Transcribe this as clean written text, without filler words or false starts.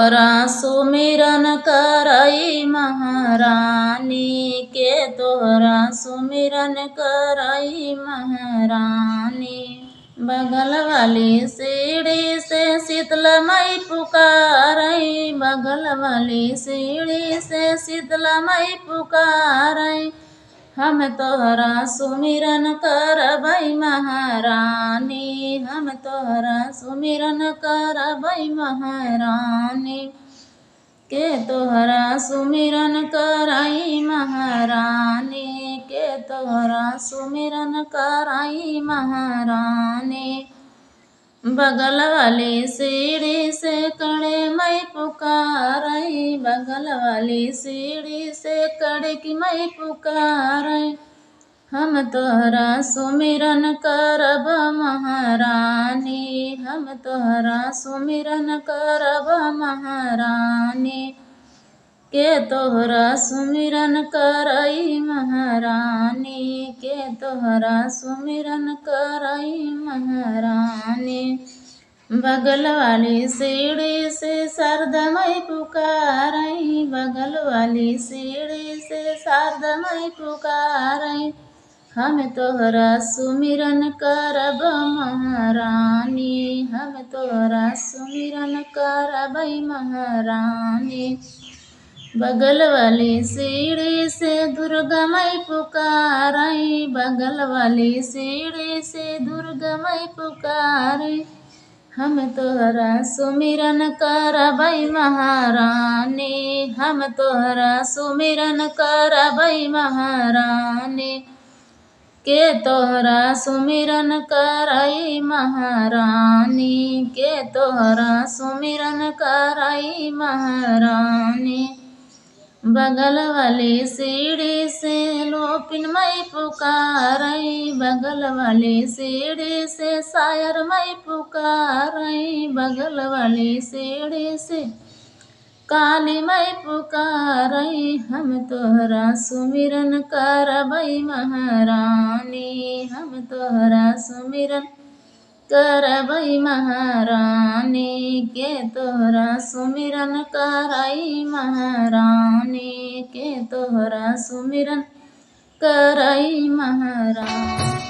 तोहरा सुमिरन करई महारानी के तोहरा सुमिरन करई महारानी। बगल वाली सीढ़ी से शीतला माई पुकारई, बगल वाली सीढ़ी से शीतला माई पुकारई। हम तोहरा सुमिरन करबई महारानी, हम तोहरा सुमिरन करबई महारानी के तोहरा सुमिरन करई महारानी के तोहरा सुमिरन करई महारानी। बगल वाली सीढ़ी से कड़े मई पुकारई, बगल वाली सीढ़ी से कड़े की मई पुकारई। हम तोहरा सुमिरन करब महारानी, हम तोहरा सुमिरन करब महारानी के तोहरा सुमिरन करई महारानी के तोहरा सुमिरन करई महारानी। बगल वाली सीढ़ी से शारदा माई पुकारई, बगल वाली सीढ़ी से शारदा माई पुकारई। हम तोहरा सुमिरन करब महारानी, हम तोहरा सुमिरन करबई महारानी। बगल वाली सीढ़ी से दुर्गा माई पुकारई, बगल वाली सीढ़ी से दुर्गा माई पुकारई। हम तोहरा सुमिरन करबई महारानी, हम तोहरा सुमिरन करबई महारानी के तोहरा सुमिरन करई महारानी के तोहरा सुमिरन करई महारानी। बगल वाली सीढ़ी से लोपिन मई पुकारई, बगल वाली सीढ़ी से शायर मई पुकारई, बगल वाली सीढ़ी से काली मई पुकारई। हम तोहरा सुमिरन करबई महारानी, हम तोहरा सुमिरन करबई महारानी के तोहरा सुमिरन करई महारानी के तोहरा सुमिरन करई महारानी।